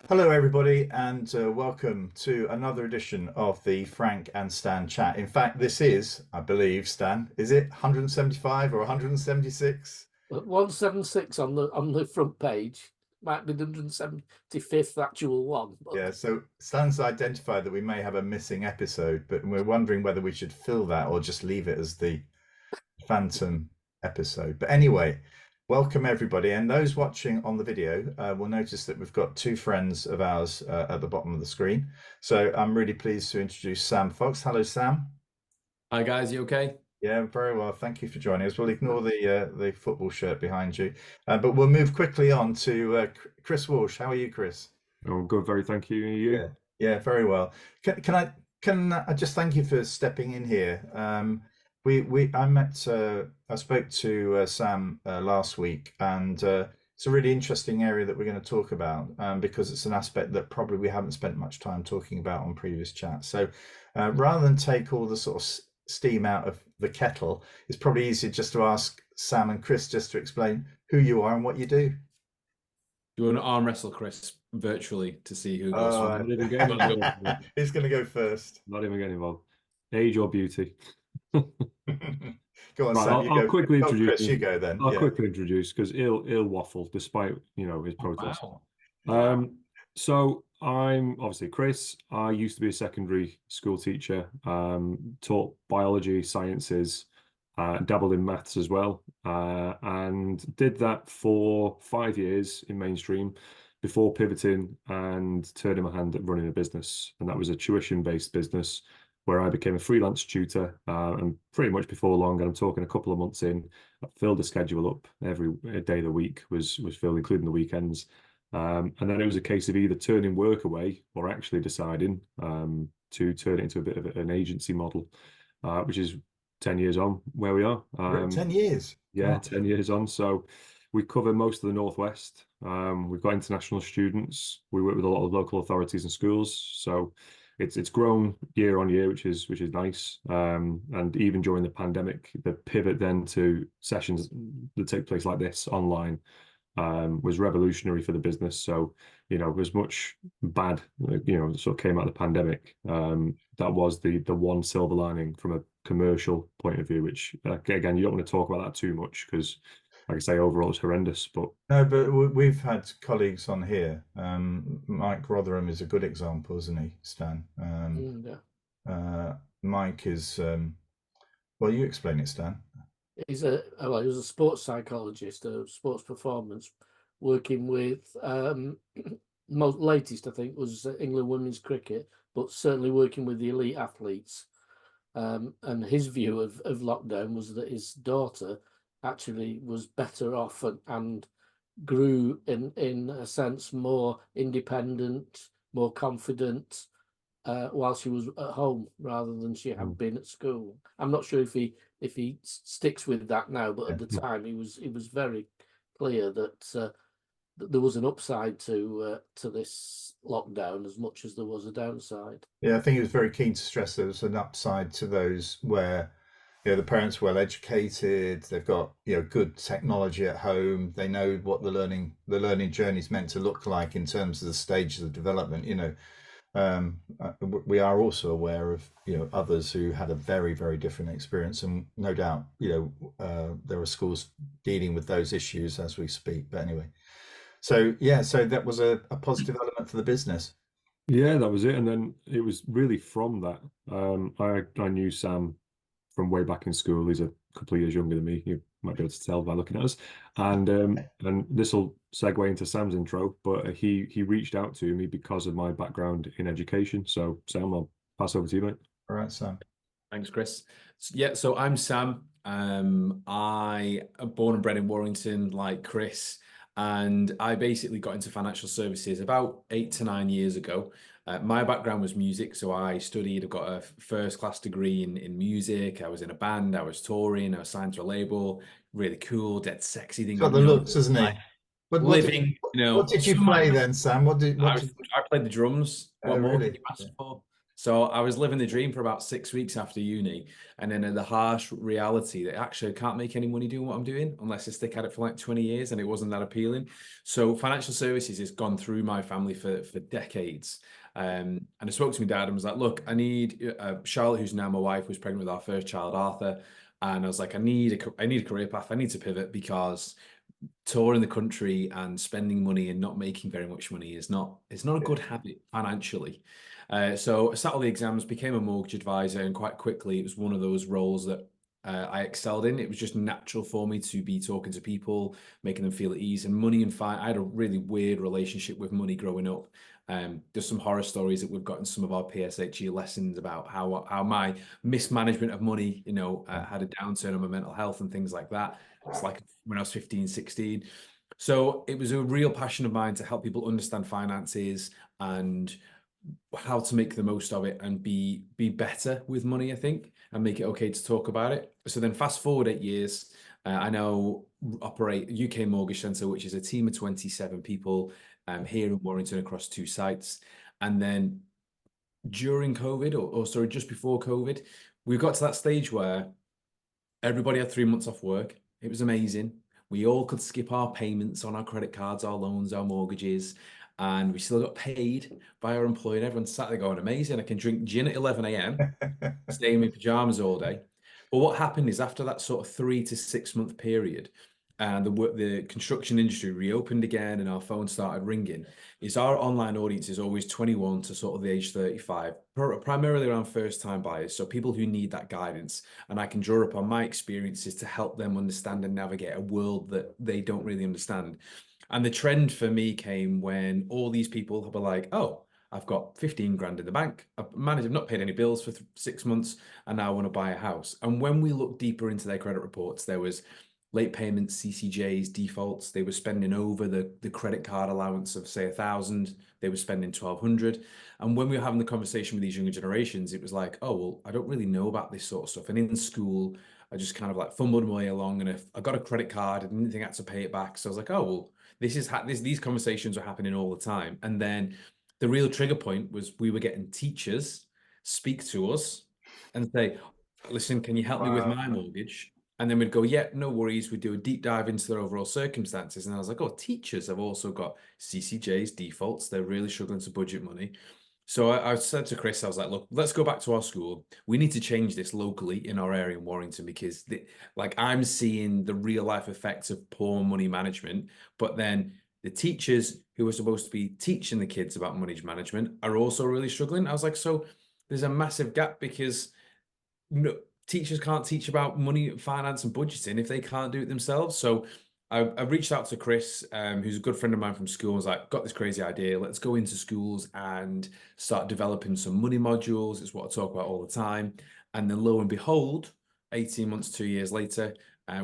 Hello, everybody, and welcome to another edition of the Frank and Stan chat. In fact, this is, I believe, Stan, is it 175 or 176? 176 on the front page. Might be the 175th actual one. Yeah, so Stan's identified that we may have a missing episode, but we're wondering whether we should fill that or just leave it as the phantom episode. But anyway, welcome everybody, and those watching on the video will notice that we've got two friends of ours at the bottom of the screen. So I'm really pleased to introduce Sam Fox. Hello, Sam. Hi guys, you okay? Yeah, very well. Thank you for joining us. We'll ignore the football shirt behind you, but we'll move quickly on to Chris Walsh. How are you, Chris? Oh, good, very thank you. You? Yeah, very well. Can I just thank you for stepping in here? I spoke to Sam last week, and it's a really interesting area that we're going to talk about because it's an aspect that probably we haven't spent much time talking about on previous chats. So rather than take all the sort of steam out of the kettle, it's probably easier just to ask Sam and Chris just to explain who you are and what you do. You want to arm wrestle Chris virtually to see who goes Not even getting involved. Who's going to go first? Not even getting involved. Age or beauty? Go on, Right, Sam. I'll quickly introduce. Chris, you go then. I'll quickly introduce because he'll waffle despite his protest. Wow. So I'm obviously Chris. I used to be a secondary school teacher. Taught biology, sciences, dabbled in maths as well, and did that for 5 years in mainstream before pivoting and turning my hand at running a business. And that was a tuition-based business where I became a freelance tutor. And pretty much before long, and I'm talking a couple of months in, I filled the schedule up. Every day of the week was filled, including the weekends. And then it was a case of either turning work away or actually deciding to turn it into a bit of an agency model, which is 10 years on where we are. 10 years. Yeah, Wow. 10 years on. So we cover most of the Northwest. We've got international students. We work with a lot of local authorities and schools. So it's grown year on year, which is nice. And even during the pandemic, the pivot then to sessions that take place like this online was revolutionary for the business. So, as much bad, sort of came out of the pandemic, that was the one silver lining from a commercial point of view, which again, you don't want to talk about that too much because, like I say, overall it's horrendous. But No, but we've had colleagues on here. Mike Rotherham is a good example, isn't he, Stan? Mike is, well, you explain it, Stan. He was a sports psychologist, sports performance, working with most latest, I think, was England women's cricket, but certainly working with the elite athletes. And his view of lockdown was that his daughter actually was better off and grew in a sense more independent, more confident while she was at home rather than she had been at school. I'm not sure if he sticks with that now, but at the time he was very clear that there was an upside to this lockdown as much as there was a downside. Yeah, I think he was very keen to stress there was an upside to those where the parents are well educated, they've got good technology at home, they know what the learning journey is meant to look like in terms of the stages of development. We are also aware of others who had a very, very different experience, and no doubt there are schools dealing with those issues as we speak. But anyway, so that was a positive element for the business. Yeah, that was it. And then it was really from that. I knew Sam from way back in school. He's a couple of years younger than me. You might be able to tell by looking at us. And this will segue into Sam's intro, but he reached out to me because of my background in education. So Sam, I'll pass over to you, mate. All right, Sam. Thanks, Chris. Yeah, so I'm Sam. I am born and bred in Warrington, like Chris, and I basically got into financial services about 8 to 9 years ago. My background was music, so I studied. I got a first-class degree in music. I was in a band. I was touring. I was signed to a label. Really cool, dead sexy thing. Got the looks, isn't he? But living, what did you play then, Sam? I played the drums. What more really? could you ask for? So I was living the dream for about 6 weeks after uni, and then the harsh reality that actually I can't make any money doing what I'm doing unless I stick at it for like 20 years, and it wasn't that appealing. So financial services has gone through my family for decades. And I spoke to my dad and was like, look, I need Charlotte, who's now my wife, was pregnant with our first child, Arthur. And I was like, I need a career path. I need to pivot because touring the country and spending money and not making very much money is not a good habit financially. So I sat all the exams, became a mortgage advisor, and quite quickly it was one of those roles that I excelled in. It was just natural for me to be talking to people, making them feel at ease. And money and I had a really weird relationship with money growing up. There's some horror stories that we've got in some of our PSHE lessons about how my mismanagement of money, had a downturn on my mental health and things like that. It's like when I was 15, 16. So it was a real passion of mine to help people understand finances and how to make the most of it and be better with money, I think, and make it okay to talk about it. So then fast forward 8 years, I now operate UK Mortgage Centre, which is a team of 27 people here in Warrington across 2 sites. And then during COVID, or sorry, just before COVID, we got to that stage where everybody had 3 months off work. It was amazing. We all could skip our payments on our credit cards, our loans, our mortgages, and we still got paid by our employer. And everyone sat there going, amazing, I can drink gin at 11 a.m., stay in my pajamas all day. But what happened is after that sort of 3 to 6 month period, and the construction industry reopened again and our phone started ringing, is our online audience is always 21 to sort of the age 35, primarily around first-time buyers, so people who need that guidance. And I can draw upon my experiences to help them understand and navigate a world that they don't really understand. And the trend for me came when all these people were like, oh, I've got 15 grand in the bank. I've not paid any bills for 6 months, and now I want to buy a house. And when we looked deeper into their credit reports, there was late payments, CCJs, defaults. They were spending over the credit card allowance of, say, 1,000. They were spending 1,200. And when we were having the conversation with these younger generations, it was like, oh, well, I don't really know about this sort of stuff. And in school, I just kind of like fumbled my way along. And if I got a credit card, I didn't think I had to pay it back. So I was like, oh, well, these conversations are happening all the time. And then the real trigger point was we were getting teachers speak to us and say, listen, can you help me with my mortgage? And then we'd go, yeah, no worries. We'd do a deep dive into their overall circumstances. And I was like, oh, teachers have also got CCJs, defaults. They're really struggling to budget money. So I said to Chris, I was like, look, let's go back to our school. We need to change this locally in our area in Warrington, because I'm seeing the real life effects of poor money management. But then the teachers who are supposed to be teaching the kids about money management are also really struggling. I was like, so there's a massive gap, because no, teachers can't teach about money, finance, and budgeting if they can't do it themselves. So I reached out to Chris, who's a good friend of mine from school. I was like, got this crazy idea. Let's go into schools and start developing some money modules. It's what I talk about all the time. And then lo and behold, 18 months, 2 years later,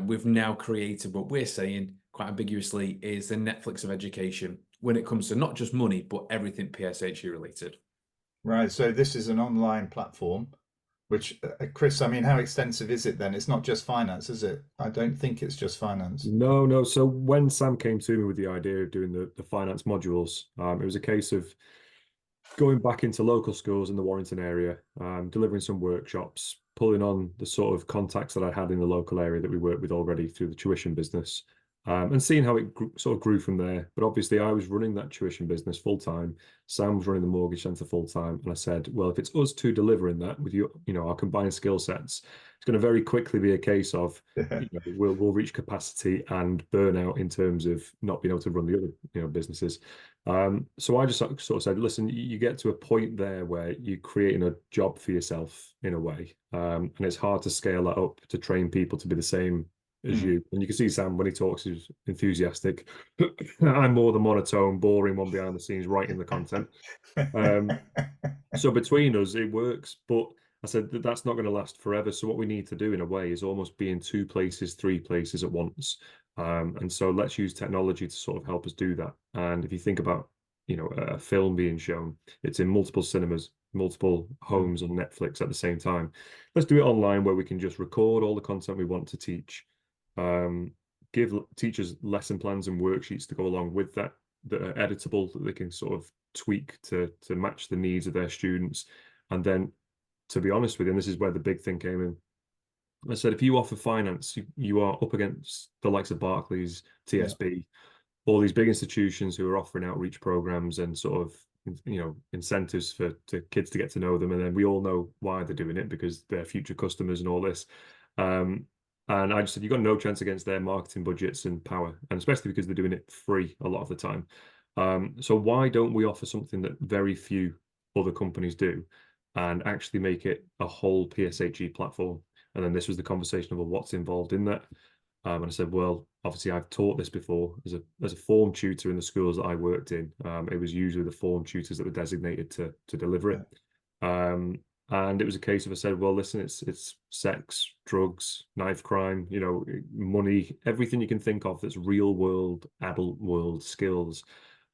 we've now created what we're saying quite ambiguously is the Netflix of education when it comes to not just money, but everything PSHE related. Right. So this is an online platform. Which, Chris, I mean, how extensive is it then? It's not just finance, is it? I don't think it's just finance. No. So when Sam came to me with the idea of doing the finance modules, it was a case of going back into local schools in the Warrington area, delivering some workshops, pulling on the sort of contacts that I had in the local area that we worked with already through the tuition business, and seeing how it sort of grew from there. But obviously, I was running that tuition business full time. Sam was running the mortgage centre full time, and I said, well, if it's us two delivering that with our combined skill sets, it's going to very quickly be a case of we'll reach capacity and burnout in terms of not being able to run the other businesses. So I just sort of said, listen, you get to a point there where you're creating a job for yourself in a way, and it's hard to scale that up to train people to be the same as you. And you can see Sam, when he talks, he's enthusiastic. I'm more the monotone, boring one behind the scenes, writing the content. So between us, it works. But I said that's not going to last forever. So what we need to do in a way is almost be in 2 places, 3 places at once. And so let's use technology to sort of help us do that. And if you think about, a film being shown, it's in multiple cinemas, multiple homes on Netflix at the same time. Let's do it online where we can just record all the content we want to teach. Give teachers lesson plans and worksheets to go along with that are editable, that they can sort of tweak to match the needs of their students. And then, to be honest with you, and this is where the big thing came in, I said, if you offer finance, you are up against the likes of Barclays, TSB, all these big institutions who are offering outreach programs and sort of, you know, incentives for kids to get to know them. And then we all know why they're doing it, because they're future customers and all this. And I just said, you've got no chance against their marketing budgets and power, and especially because they're doing it free a lot of the time. So why don't we offer something that very few other companies do, and actually make it a whole PSHE platform? And then this was the conversation of, well, what's involved in that? And I said, well, obviously I've taught this before as a form tutor in the schools that I worked in. It was usually the form tutors that were designated to deliver it. And it was a case of, I said, well, listen, it's sex, drugs, knife crime, you know, money, everything you can think of that's real world, adult world skills,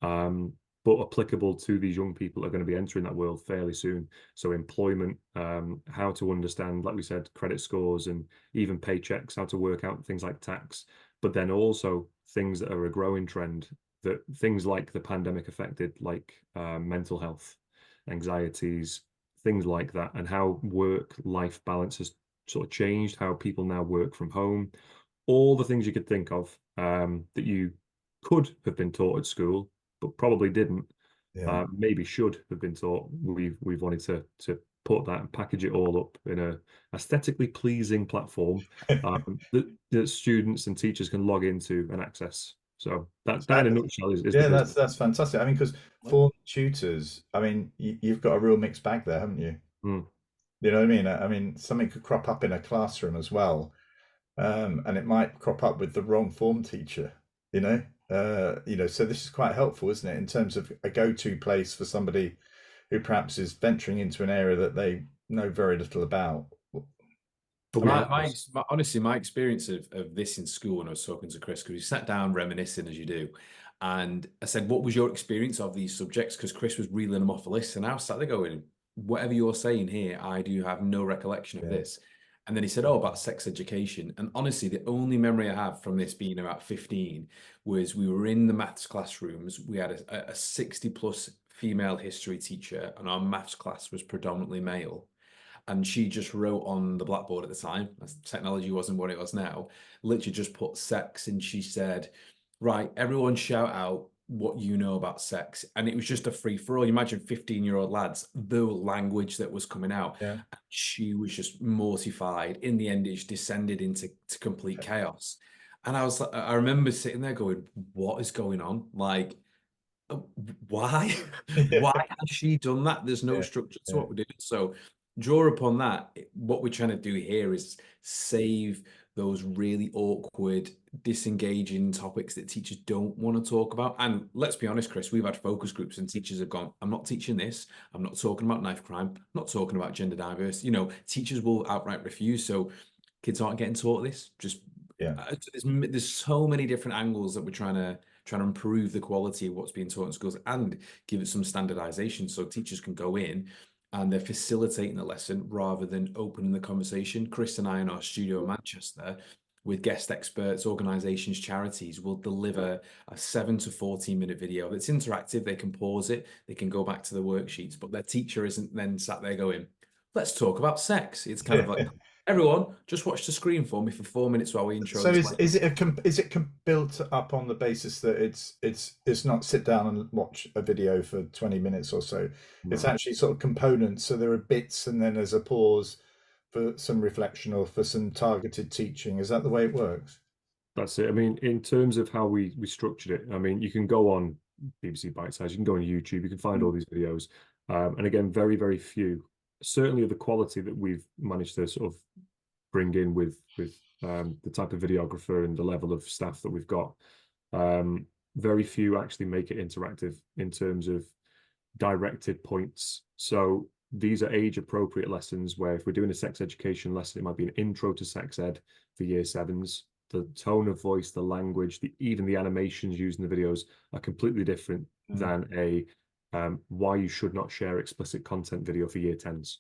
but applicable to these young people that are going to be entering that world fairly soon. So employment, how to understand, like we said, credit scores and even paychecks, how to work out things like tax, but then also things that are a growing trend, that things like the pandemic affected, like mental health, anxieties, things like that, and how work-life balance has sort of changed, how people now work from home, all the things you could think of that you could have been taught at school, but probably didn't. Maybe should have been taught. We've wanted to put that and package it all up in a aesthetically pleasing platform that students and teachers can log into and access. So that in a nutshell is yeah, that's fantastic. I mean, because for tutors, I mean, you've got a real mixed bag there, haven't you? You know what I mean? I mean, something could crop up in a classroom as well, and it might crop up with the wrong form teacher. You know, so this is quite helpful, isn't it, in terms of a go-to place for somebody who perhaps is venturing into an area that they know very little about. Honestly, my experience of this in school, when I was talking to Chris, because we sat down reminiscing as you do, and I said, what was your experience of these subjects? Because Chris was reeling them off a list, and I was sat there going, whatever you're saying here, I do have no recollection of this. And then he said, oh, about sex education. And honestly, the only memory I have from this being about 15 was we were in the maths classrooms. We had a 60+ female history teacher, and our maths class was predominantly male. And she just wrote on the blackboard at the time, as technology wasn't what it was now, literally just put sex, and she said, right, everyone shout out what you know about sex. And it was just a free-for-all. You imagine 15-year-old lads, the language that was coming out. Yeah. She was just mortified. In the end, it just descended into complete chaos. And I remember sitting there going, what is going on? Like, why? Why has she done that? There's no structure to what we're doing. So draw upon that. What we're trying to do here is save those really awkward, disengaging topics that teachers don't want to talk about. And let's be honest, Chris, we've had focus groups and teachers have gone, I'm not teaching this. I'm not talking about knife crime. I'm not talking about gender diversity. You know, teachers will outright refuse. So kids aren't getting taught this. Just there's so many different angles that we're trying to improve the quality of what's being taught in schools and give it some standardization so teachers can go in and they're facilitating the lesson rather than opening the conversation. Chris and I in our studio in Manchester with guest experts, organizations, charities will deliver a 7 to 14 minute video that's interactive. They can pause it, they can go back to the worksheets, but their teacher isn't then sat there going, let's talk about sex. It's kind of like, everyone, just watch the screen for me for 4 minutes while we intro. So is it built up on the basis that it's not sit down and watch a video for 20 minutes or so? No. It's actually sort of components. So there are bits, and then there's a pause for some reflection or for some targeted teaching. Is that the way it works? That's it. I mean, in terms of how we structured it, I mean, you can go on BBC Bite Size, you can go on YouTube, you can find all these videos, and again, very, very few. Certainly of the quality that we've managed to sort of bring in with the type of videographer and the level of staff that we've got, very few actually make it interactive in terms of directed points. So these are age appropriate lessons where if we're doing a sex education lesson, it might be an intro to sex ed for year 7s. The tone of voice, the language, even the animations used in the videos are completely different than a why you should not share explicit content video for year 10s.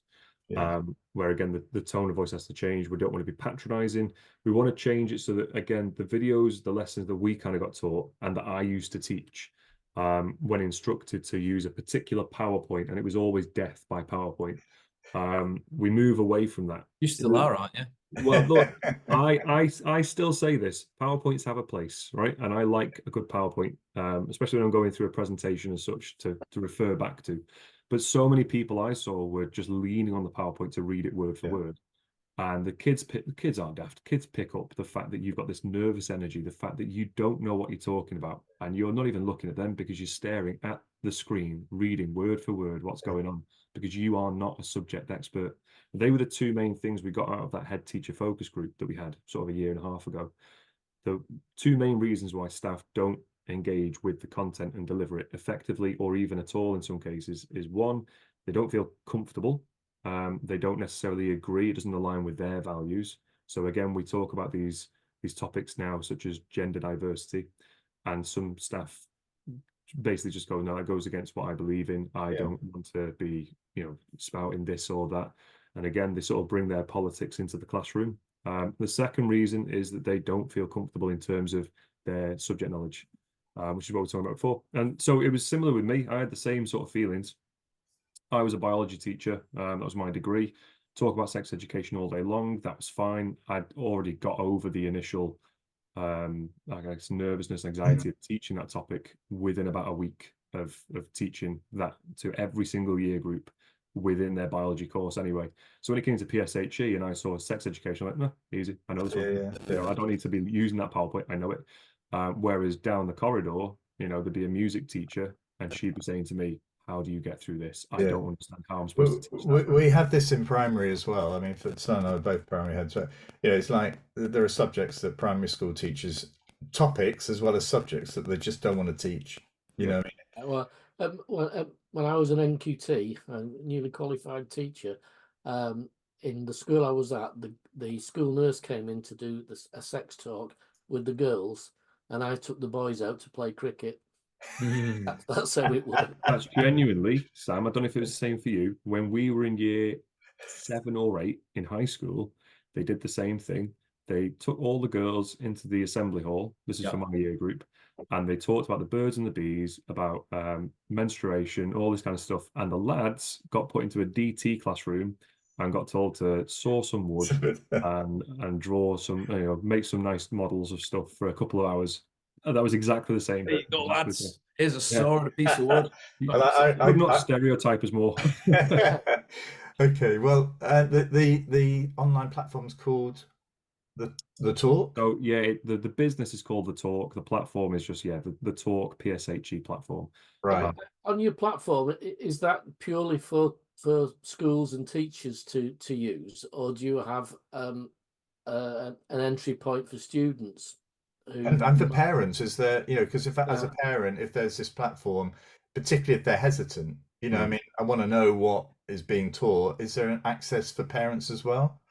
Where again the tone of voice has to change. We don't want to be patronizing. We want to change it so that again the videos, the lessons that we kind of got taught and that I used to teach, when instructed to use a particular PowerPoint, and it was always death by PowerPoint, We move away from that. You still are, aren't you? Well, look, I still say this. PowerPoints have a place, right? And I like a good PowerPoint, especially when I'm going through a presentation and such to refer back to. But so many people I saw were just leaning on the PowerPoint to read it word for word. And the kids aren't daft. Kids pick up the fact that you've got this nervous energy, the fact that you don't know what you're talking about, and you're not even looking at them because you're staring at the screen, reading word for word what's going on, because you are not a subject expert. They were the two main things we got out of that head teacher focus group that we had sort of a year and a half ago. The two main reasons why staff don't engage with the content and deliver it effectively or even at all in some cases is, one, they don't feel comfortable. They don't necessarily agree. It doesn't align with their values. So again, we talk about these topics now, such as gender diversity, and some staff basically just go, no, that goes against what I believe in. I don't want to be, spouting this or that. And again, they sort of bring their politics into the classroom. The second reason is that they don't feel comfortable in terms of their subject knowledge, which is what we were talking about before. And so it was similar with me. I had the same sort of feelings. I was a biology teacher. That was my degree. Talk about sex education all day long. That was fine. I'd already got over the initial, I guess, nervousness, anxiety of teaching that topic within about a week of teaching that to every single year group within their biology course anyway. So when it came to PSHE and I saw sex education, I'm like, no, easy. I know this one. I don't need to be using that PowerPoint. I know it. Whereas down the corridor, there'd be a music teacher and she'd be saying to me, how do you get through this? I don't understand how I'm supposed to teach that. We have this in primary as well. I mean, for Son and I are both primary heads. So, it's like there are subjects that primary school teachers, topics as well as subjects that they just don't want to teach. You know what I mean? Well, when I was an NQT, a newly qualified teacher, in the school I was at, the school nurse came in to do a sex talk with the girls, and I took the boys out to play cricket. That's how it worked. That's genuinely, Sam, I don't know if it was the same for you. When we were in year 7 or 8 in high school, they did the same thing. They took all the girls into the assembly hall. This is for my year group. And they talked about the birds and the bees, about menstruation, all this kind of stuff. And the lads got put into a DT classroom and got told to saw some wood and draw some, make some nice models of stuff for a couple of hours. That was exactly the same. There you go, lads. Here's a saw and a piece of wood. I would not stereotype as more. Okay, well, the online platform's called the Talk. Oh yeah, the business is called the Talk. The platform is just the Talk PSHE platform. Right. On your platform, is that purely for schools and teachers to use, or do you have an entry point for students? And for parents, is there, because as a parent, if there's this platform, particularly if they're hesitant, I mean, I want to know what is being taught. Is there an access for parents as well?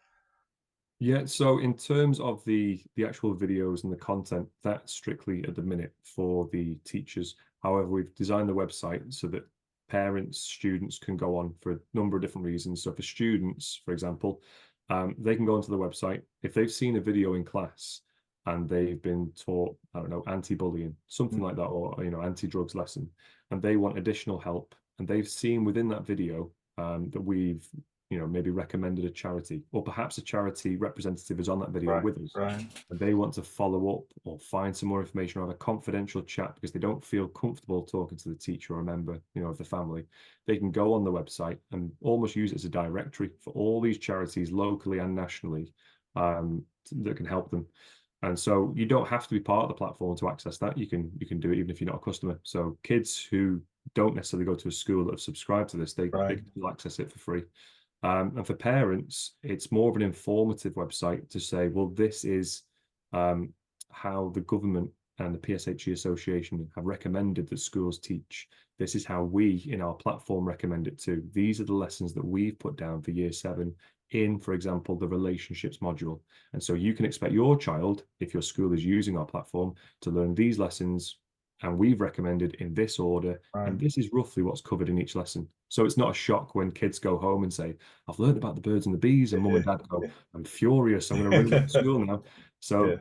Yeah, so in terms of the actual videos and the content, that's strictly at the minute for the teachers. However, we've designed the website so that parents, students can go on for a number of different reasons. So for students, for example, they can go onto the website. If they've seen a video in class and they've been taught, I don't know, anti-bullying, something like that, or, anti-drugs lesson, and they want additional help, and they've seen within that video that we've, maybe recommended a charity, or perhaps a charity representative is on that video with us, and they want to follow up or find some more information or have a confidential chat because they don't feel comfortable talking to the teacher or a member, of the family, they can go on the website and almost use it as a directory for all these charities locally and nationally that can help them. And so you don't have to be part of the platform to access that. You can do it even if you're not a customer. So kids who don't necessarily go to a school that have subscribed to this, they can access it for free. And for parents, it's more of an informative website to say, well, this is how the government and the PSHE Association have recommended that schools teach. This is how we in our platform recommend it too. These are the lessons that we've put down for year 7 in, for example, the relationships module. And so you can expect your child, if your school is using our platform, to learn these lessons, and we've recommended in this order, and this is roughly what's covered in each lesson. So it's not a shock when kids go home and say, I've learned about the birds and the bees, and mum and dad go, I'm furious, I'm going to ring the school now. So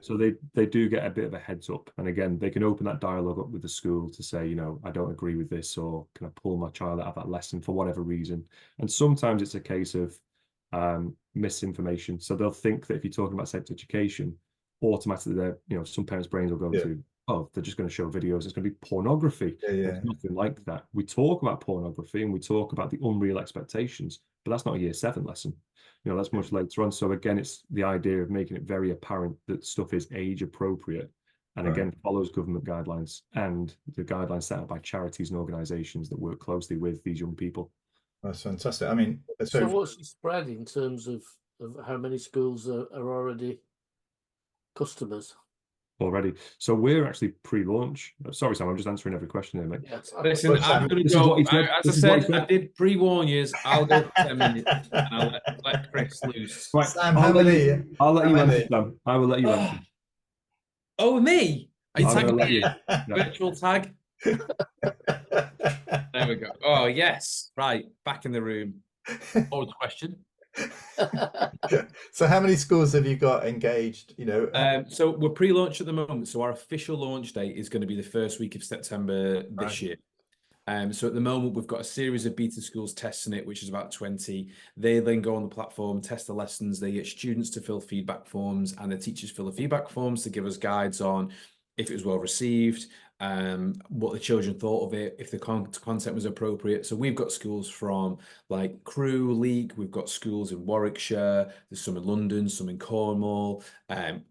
they do get a bit of a heads up. And again, they can open that dialogue up with the school to say, you know, I don't agree with this, or can I pull my child out of that lesson for whatever reason? And sometimes it's a case of misinformation. So they'll think that if you're talking about sex education, automatically they're, you know, some parents' brains will go to, oh, they're just going to show videos. It's going to be pornography. It's nothing like that. We talk about pornography and we talk about the unreal expectations, but that's not a year 7 lesson. You know, that's much later on. So again, it's the idea of making it very apparent that stuff is age appropriate, and again follows government guidelines and the guidelines set out by charities and organisations that work closely with these young people. That's fantastic. I mean, so what's the spread in terms of how many schools are already customers? Already. So we're actually pre-launch. Sorry, Sam, I'm just answering every question here, mate. Yes. Listen, I'm going to go. As I said, I did pre-warn you. I'll go for 10 minutes and I'll let Chris loose. Right, Sam, I'll let you answer, Sam. I will let you answer. Oh, me? Are you tagging me? No. Virtual tag? There we go. Oh, yes. Right. Back in the room. What was the question? So how many schools have you got engaged? You know, so we're pre-launch at the moment. So our official launch date is going to be the first week of September this year. So at the moment, we've got a series of beta schools testing it, which is about 20. They then go on the platform, test the lessons. They get students to fill feedback forms, and the teachers fill the feedback forms to give us guides on if it was well received, what the children thought of it, if the content was appropriate. So we've got schools from like Crewe, Leek, we've got schools in Warwickshire, there's some in London, some in Cornwall,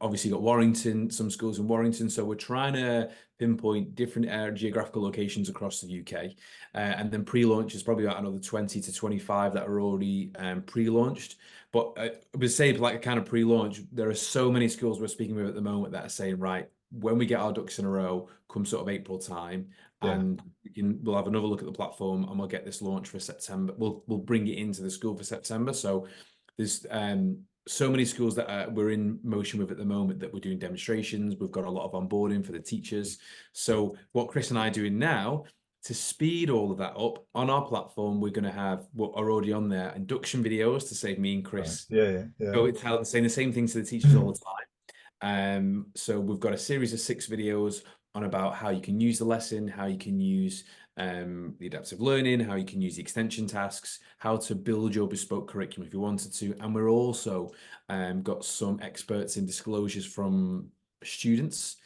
obviously got Warrington, some schools in Warrington. So we're trying to pinpoint different geographical locations across the UK. And then pre-launch is probably about another 20 to 25 that are already pre-launched. But I would say, like a kind of pre-launch, there are so many schools we're speaking with at the moment that are saying, right, when we get our ducks in a row, come sort of April time, and we'll have another look at the platform, and we'll get this launch for September. We'll bring it into the school for September. So there's so many schools that we're in motion with at the moment that we're doing demonstrations. We've got a lot of onboarding for the teachers. So what Chris and I are doing now, to speed all of that up on our platform, we're going to have what are already on there induction videos to save me and Chris. Go saying the same thing to the teachers all the time. So we've got a series of 6 videos on about how you can use the lesson, how you can use the adaptive learning, how you can use the extension tasks, how to build your bespoke curriculum if you wanted to. And we're also got some experts in disclosures from students.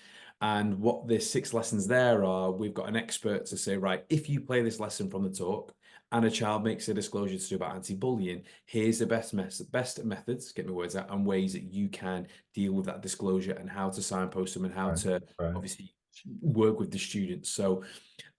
And what the 6 lessons there are, we've got an expert to say, right, if you play this lesson from the talk, and a child makes a disclosure to do about anti-bullying, here's the best methods, get my words out, and ways that you can deal with that disclosure and how to signpost them and how to obviously work with the students. So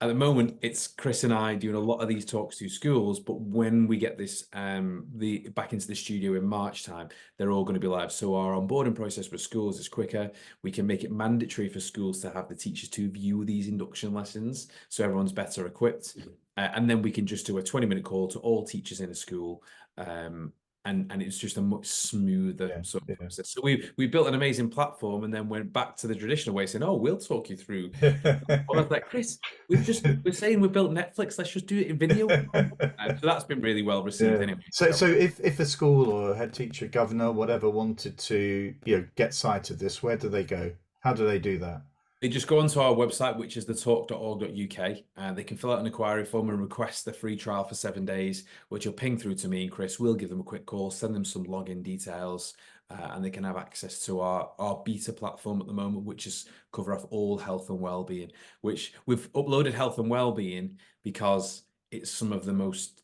at the moment, it's Chris and I doing a lot of these talks to schools, but when we get this back into the studio in March time, they're all going to be live. So our onboarding process for schools is quicker. We can make it mandatory for schools to have the teachers to view these induction lessons, so everyone's better equipped. And then we can just do a 20-minute call to all teachers in a school, and it's just a much smoother sort of process. So we built an amazing platform, and then went back to the traditional way, saying, "Oh, we'll talk you through." I was like, "Chris, we're saying we built Netflix. Let's just do it in video." So that's been really well received anyway. So if a school or a head teacher, governor, whatever, wanted to get sight of this, where do they go? How do they do that? They just go onto our website, which is thetalk.org.uk, and they can fill out an inquiry form and request the free trial for 7 days, which will ping through to me and Chris. We'll give them a quick call, send them some login details, and they can have access to our beta platform at the moment, which is cover off all health and well-being, which we've uploaded health and well-being because it's some of the most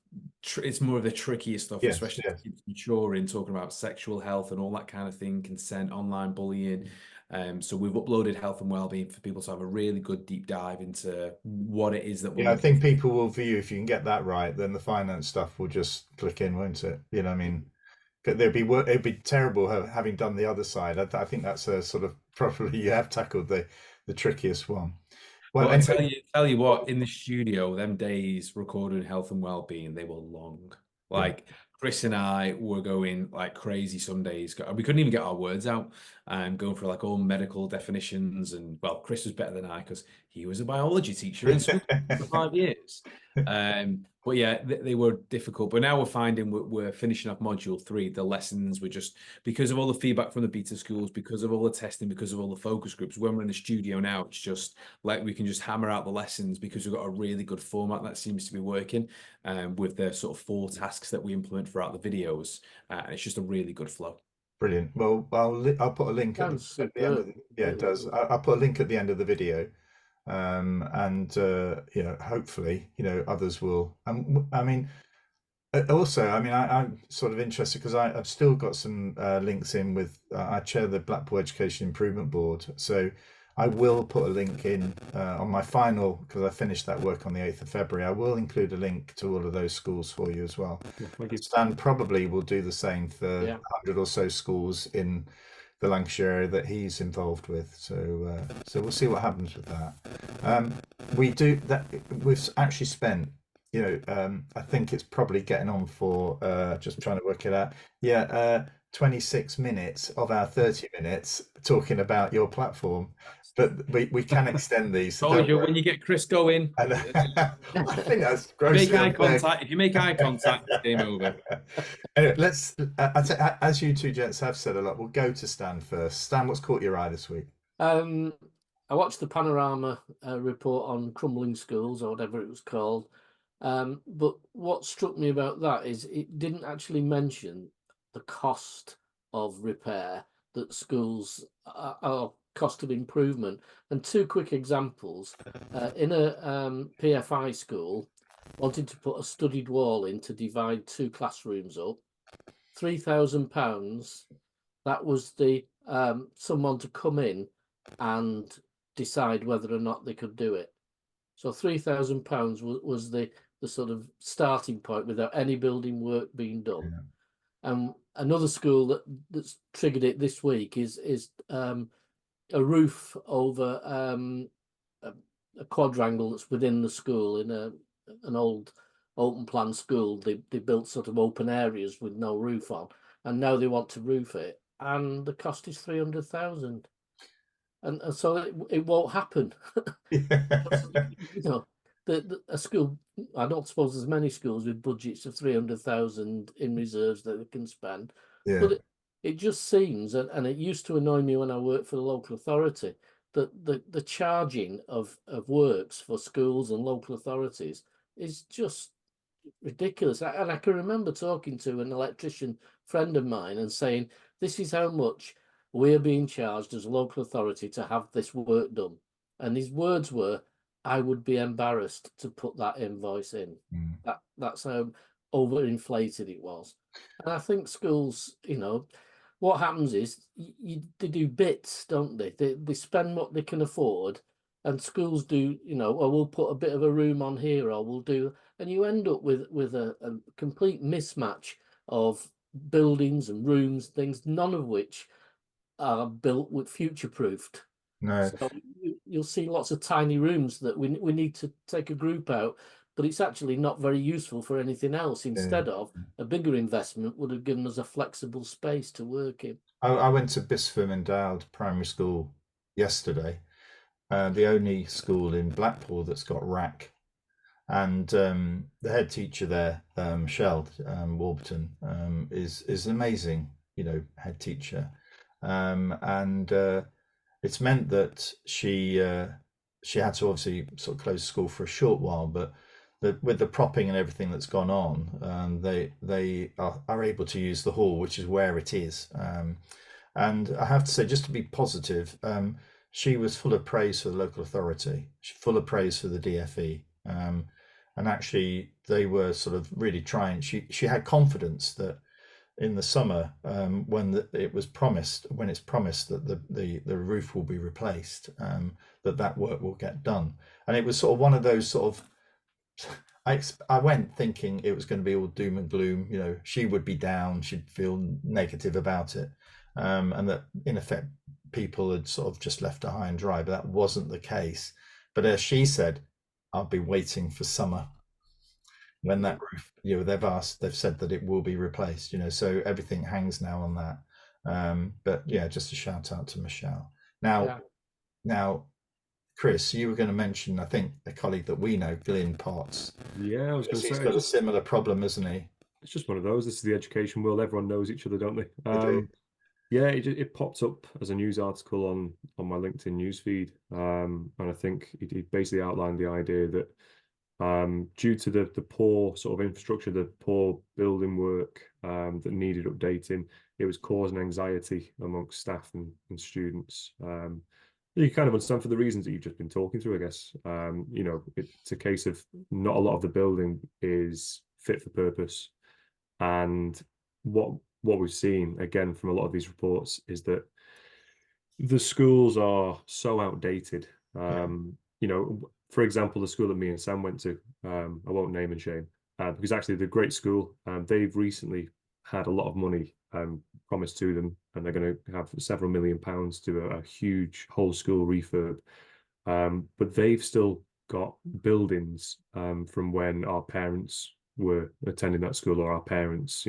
it's more of the trickiest stuff, especially kids maturing, talking about sexual health and all that kind of thing, consent, online bullying. So we've uploaded health and well-being for people to have a really good deep dive into what it is that we're I think people will view, if you can get that right, then the finance stuff will just click in, won't it? You know, I mean, it'd be terrible having done the other side. I think that's a sort of probably you have tackled the trickiest one. Well, I tell you what, in the studio, them days recording health and well-being, they were long. Like Chris and I were going like crazy some days. We couldn't even get our words out and going for like all medical definitions. And well, Chris was better than I because he was a biology teacher in school for 5 years. But yeah, they were difficult. But now we're finding we're finishing up module 3. The lessons were just because of all the feedback from the beta schools, because of all the testing, because of all the focus groups. When we're in the studio now, it's just like we can just hammer out the lessons because we've got a really good format that seems to be working with the sort of 4 tasks that we implement throughout the videos. And it's just a really good flow. Brilliant. Well, I'll put a link at the end of yeah, it does. I'll put a link at the end of the video. And you know, hopefully, you know, others will. I mean, also, I mean, I'm sort of interested because I've still got some links in with. I chair the Blackpool Education Improvement Board, so I will put a link in on my final, because I finished that work on the 8th of February. I will include a link to all of those schools for you as well. Yeah, Stan probably will do the same for 100 or so schools in the Lancashire area that he's involved with. So so we'll see what happens with that. We do that. We've actually spent, you know, I think it's probably getting on for just trying to work it out. Yeah, 26 minutes of our 30 minutes talking about your platform, but we can extend these. So when you get Chris going, I think that's make eye contact. If you make eye contact, it's game over. Anyway, let's, as you two gents have said a lot, we'll go to Stan first. Stan, what's caught your eye this week? I watched the Panorama report on crumbling schools, or whatever it was called. But what struck me about that is it didn't actually mention the cost of repair that schools are cost of improvement. And 2 quick examples. In a PFI school, wanted to put a studded wall in to divide 2 classrooms up, £3,000. That was the someone to come in and decide whether or not they could do it. So £3,000 was the sort of starting point without any building work being done. Yeah. Another school that's triggered it this week is a roof over a quadrangle that's within the school in an old open plan school. They built sort of open areas with no roof on, and now they want to roof it, and the cost is 300,000, and so it won't happen. You know, a school, I don't suppose there's many schools with budgets of 300,000 in reserves that they can spend. Yeah. But it just seems, and it used to annoy me when I worked for the local authority, that the charging of works for schools and local authorities is just ridiculous. And I can remember talking to an electrician friend of mine and saying, this is how much we're being charged as a local authority to have this work done. And his words were, I would be embarrassed to put that invoice in. That's how overinflated it was. And I think schools, you know, what happens is they do bits, don't they? They spend what they can afford, and schools do, you know, or we'll put a bit of a room on here, or we'll do, and you end up with a complete mismatch of buildings and rooms, things, none of which are built with future-proofed. No. So you'll see lots of tiny rooms that we need to take a group out, but it's actually not very useful for anything else. Instead of a bigger investment would have given us a flexible space to work in. I went to Bispham Endowed Primary School yesterday, the only school in Blackpool that's got rack, and the head teacher there, Michelle Warburton, is an amazing, you know, head teacher, and it's meant that she had to obviously sort of close school for a short while, but with the propping and everything that's gone on, they are able to use the hall, which is where it is. And I have to say, just to be positive, she was full of praise for the local authority, full of praise for the DFE, and actually they were sort of really trying. She had confidence that in the summer, when it's promised that the roof will be replaced, that work will get done. And it was sort of one of those sort of, I went thinking it was going to be all doom and gloom, you know, she would be down, she'd feel negative about it, and that in effect people had sort of just left her high and dry, but that wasn't the case. But as she said, I'll be waiting for summer. when that roof, they've said that it will be replaced, so everything hangs now on that. But yeah, just a shout out to Michelle. Now, Chris, you were going to mention, I think, a colleague that we know, Glenn Potts. Yeah, I was going to say, he's got a similar problem, isn't he? It's just one of those. This is the education world. Everyone knows each other, don't they? They do. Yeah, it popped up as a news article on my LinkedIn newsfeed, and I think it basically outlined the idea that due to the poor sort of infrastructure, the poor building work that needed updating, it was causing anxiety amongst staff and students. You kind of understand for the reasons that you've just been talking through, I guess. It's a case of not a lot of the building is fit for purpose, and what we've seen again from a lot of these reports is that the schools are so outdated. For example, the school that me and Sam went to, I won't name and shame, because actually they're a great school. They've recently had a lot of money promised to them, and they're going to have several £1 million to do a huge whole school refurb. But they've still got buildings from when our parents were attending that school, or our parents,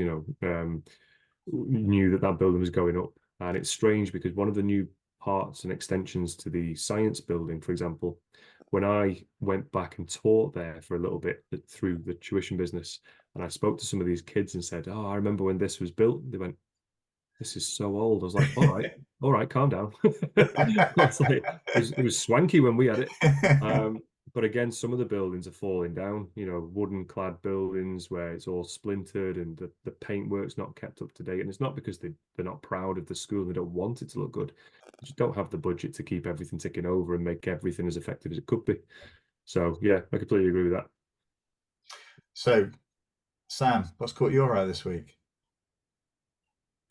knew that building was going up. And it's strange because one of the new parts and extensions to the science building, for example, when I went back and taught there for a little bit through the tuition business, and I spoke to some of these kids and said, "Oh, I remember when this was built." They went, "This is so old." I was like, all right, calm down. It's like, it was swanky when we had it. But again, some of the buildings are falling down, wooden clad buildings where it's all splintered and the paintwork's not kept up to date. And it's not because they're not proud of the school, they don't want it to look good. They just don't have the budget to keep everything ticking over and make everything as effective as it could be. So yeah, I completely agree with that. So Sam, what's caught your eye this week?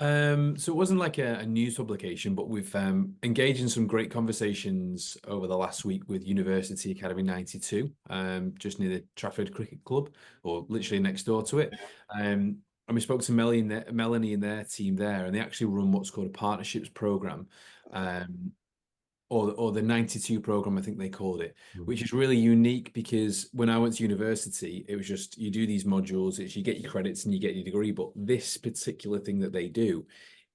So it wasn't like a news publication, but we've engaged in some great conversations over the last week with University Academy 92, just near the Trafford Cricket Club, or literally next door to it. And we spoke to Melanie and their team there, and they actually run what's called a partnerships program, or the 92 program, I think they called it, which is really unique because when I went to university, it was just, you do these modules, you get your credits and you get your degree. But this particular thing that they do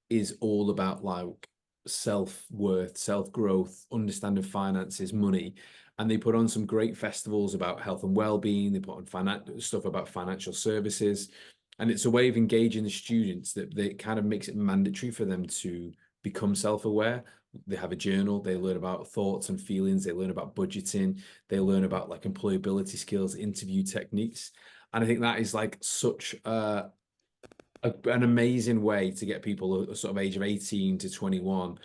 is all about like self-worth, self-growth, understanding finances, money. And they put on some great festivals about health and well-being. They put on stuff about financial services. And it's a way of engaging the students that kind of makes it mandatory for them to become self-aware. They have a journal, they learn about thoughts and feelings, they learn about budgeting, they learn about like employability skills, interview techniques. And I think that is like such an amazing way to get people a sort of age of 18 to 21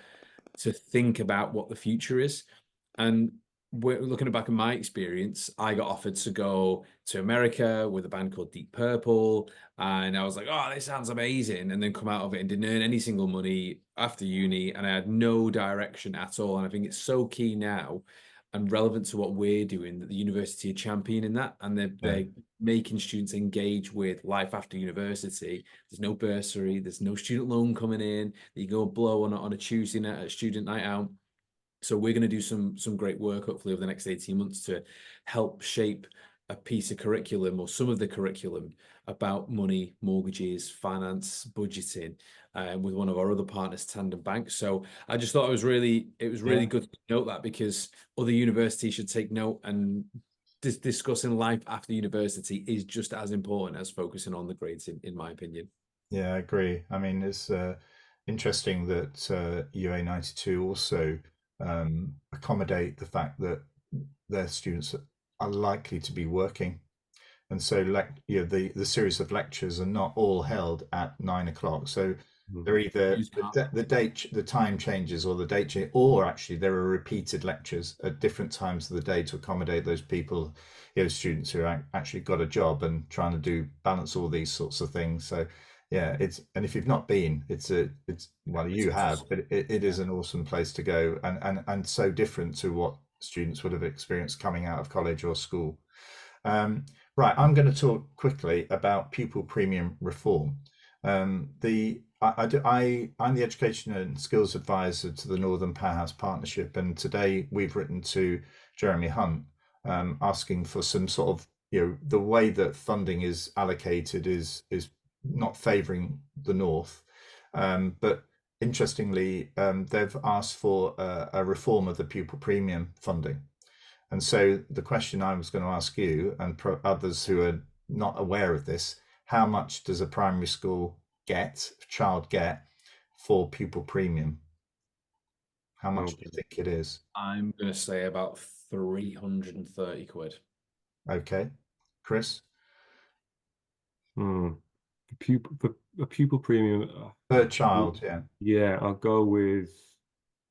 to think about what the future is. And looking back at my experience, I got offered to go to America with a band called Deep Purple, and I was like, "Oh, this sounds amazing!" And then come out of it and didn't earn any single money after uni, and I had no direction at all. And I think it's so key now and relevant to what we're doing that the university are championing that, and they're making students engage with life after university. There's no bursary, there's no student loan coming in that you go blow on a Tuesday night at a student night out. So we're going to do some great work, hopefully, over the next 18 months to help shape a piece of curriculum or some of the curriculum about money, mortgages, finance, budgeting, with one of our other partners, Tandem Bank. So I just thought it was really good to note that, because other universities should take note, and discussing life after university is just as important as focusing on the grades, in my opinion. Yeah, I agree. I mean, it's interesting that UA 92 also accommodate the fact that their students are likely to be working, and so the series of lectures are not all held at 9 o'clock. So they're either the time changes, or the date change, or actually there are repeated lectures at different times of the day to accommodate those people, students who actually got a job and trying to balance all these sorts of things. So yeah, and if you've not been, you have, but it is an awesome place to go, and so different to what students would have experienced coming out of college or school. Right, I'm going to talk quickly about Pupil Premium reform. I'm the Education and Skills Advisor to the Northern Powerhouse Partnership, and today we've written to Jeremy Hunt asking for some sort of the way that funding is allocated is not favouring the North. But interestingly, they've asked for a reform of the pupil premium funding. And so the question I was going to ask you and others who are not aware of this, how much does a primary school child get for pupil premium? How much do you think it is? I'm going to say about 330 quid. Okay. Chris? A pupil premium Per child, yeah. Yeah, I'll go with,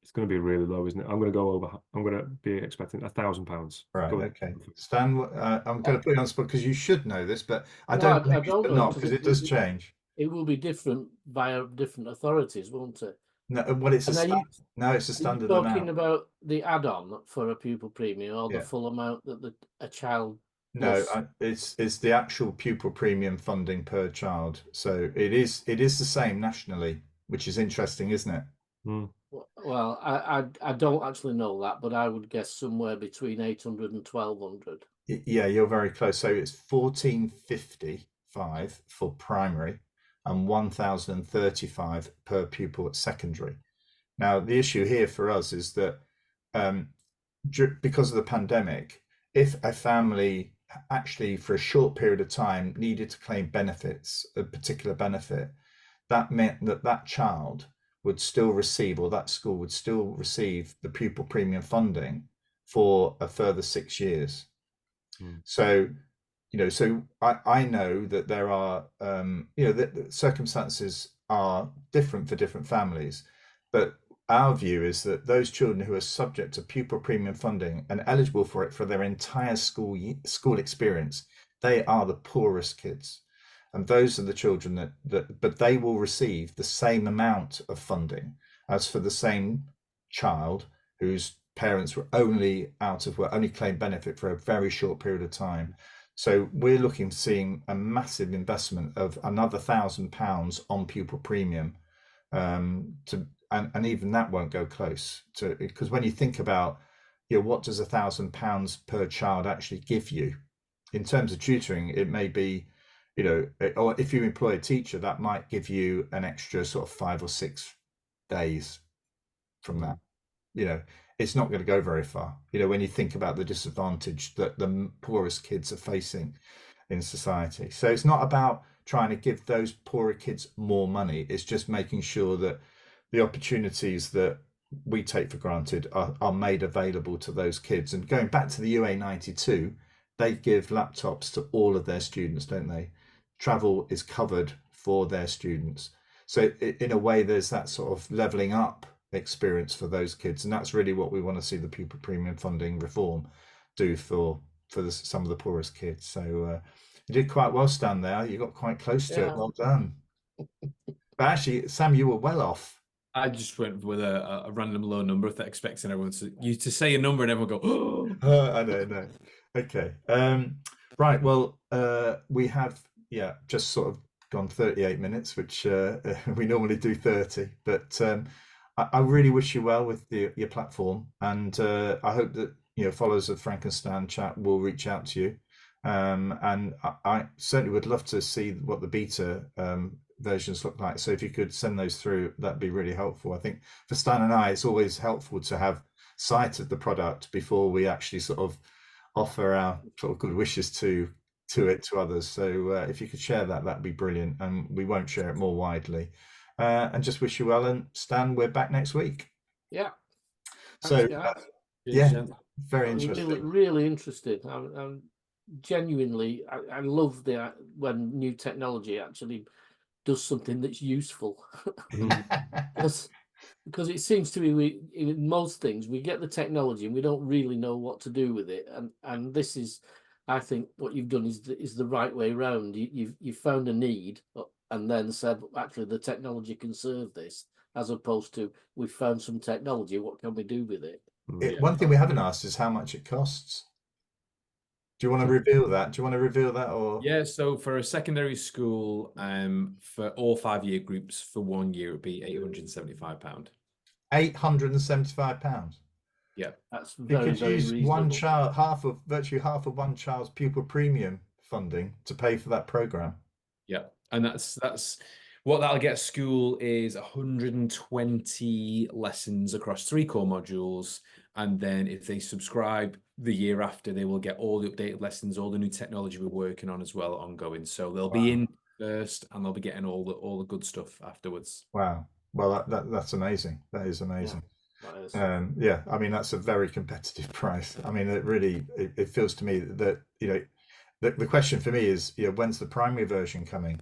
it's going to be really low, isn't it? I'm going to be expecting £1,000. Right, okay. Stan, I'm going to put you on the spot because you should know this, but I don't think you should not, because it does change. It will be different via different authorities, won't it? No, well, it's it's a standard amount. Talking about the add-on for a pupil premium or the Yeah. full amount that a child. No, it's the actual pupil premium funding per child. So it is the same nationally, which is interesting, isn't it? Well, I don't actually know that, but I would guess somewhere between 800 and 1200. Yeah, you're very close. So it's 1455 for primary and 1035 per pupil at secondary. Now, the issue here for us is that because of the pandemic, if a family actually for a short period of time needed to claim benefits, a particular benefit, that meant that child would still receive, or that school would still receive, the pupil premium funding for a further 6 years. So, so I know that there are, the circumstances are different for different families, but our view is that those children who are subject to pupil premium funding and eligible for it for their entire school experience, they are the poorest kids. And those are the children but they will receive the same amount of funding as for the same child whose parents were only claimed benefit for a very short period of time. So we're seeing a massive investment of another £1,000 on pupil premium, and even that won't go close to, because when you think about, what does £1,000 per child actually give you in terms of tutoring? It may be, or if you employ a teacher, that might give you an extra sort of 5 or 6 days from that. It's not going to go very far. When you think about the disadvantage that the poorest kids are facing in society. So it's not about trying to give those poorer kids more money. It's just making sure that the opportunities that we take for granted are made available to those kids. And going back to the UA 92, they give laptops to all of their students, don't they? Travel is covered for their students. So in a way, there's that sort of leveling up experience for those kids, and that's really what we want to see the pupil premium funding reform do for some of the poorest kids. So you did quite well, Stan, there. You got quite close to it. Well done. But actually, Sam, you were well off. I just went with a random low number, expecting everyone to say a number and everyone go, oh. I know. Okay. Right. Well, we have just sort of gone 38 minutes, which we normally do 30. But I really wish you well with your platform, and I hope that followers of Frank and Stan Chat will reach out to you. And I certainly would love to see what the beta versions look like. So if you could send those through, that'd be really helpful. I think for Stan and I, it's always helpful to have sight of the product before we actually sort of offer our sort of good wishes to others. So if you could share that, that'd be brilliant, and we won't share it more widely. And just wish you well. And Stan, we're back next week. Yeah. So very interesting. Really interested. I'm genuinely, I love when new technology actually does something that's useful. because it seems to me in most things we get the technology and we don't really know what to do with it, and this is, I think what you've done is the right way around. You've found a need and then said, actually the technology can serve this, as opposed to we've found some technology, what can we do with it? One thing we haven't asked is how much it costs. Do you want to reveal that? Or yeah, so for a secondary school, for all 5-year groups for 1 year, it'd be £875. £875. Yeah. That's You very, could very use one reasonable. child, virtually half of one child's pupil premium funding to pay for that program. Yeah, and that's what that'll get school is 120 lessons across 3 core modules, and then if they subscribe the year after, they will get all the updated lessons, all the new technology we're working on as well, ongoing. So they'll be in first, and they'll be getting all the good stuff afterwards. Wow. Well, that's amazing. That is amazing. That is. Yeah, I mean, that's a very competitive price. I mean, it feels to me that, the question for me is, when's the primary version coming?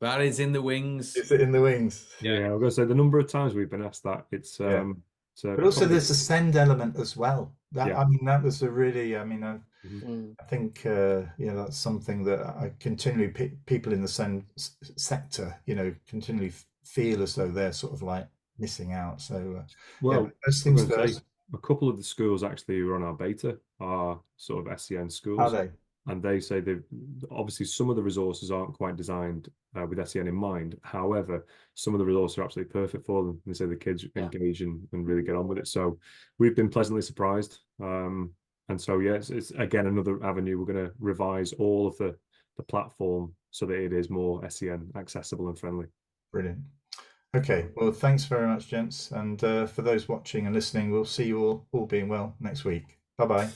That is in the wings. Is it in the wings? Yeah. I was going to say the number of times we've been asked that, it's Yeah. so But also probably- there's a send element as well. That Yeah. I mean, that was a really, I mean, Mhm. I think that's something that I continually people in the send sector, continually feel as though they're sort of like missing out. So Well, first I'm things going to say, first. a couple of the schools actually who are on our beta are sort of SEN Are schools, they? and they say they've obviously some of the resources aren't quite designed with SEN in mind. However, some of the resources are absolutely perfect for them. They say the kids engage and really get on with it. So we've been pleasantly surprised. And so it's again another avenue. We're going to revise all of the platform so that it is more SEN accessible and friendly. Brilliant. Okay, well, thanks very much, gents. And for those watching and listening, we'll see you all being well next week. Bye-bye.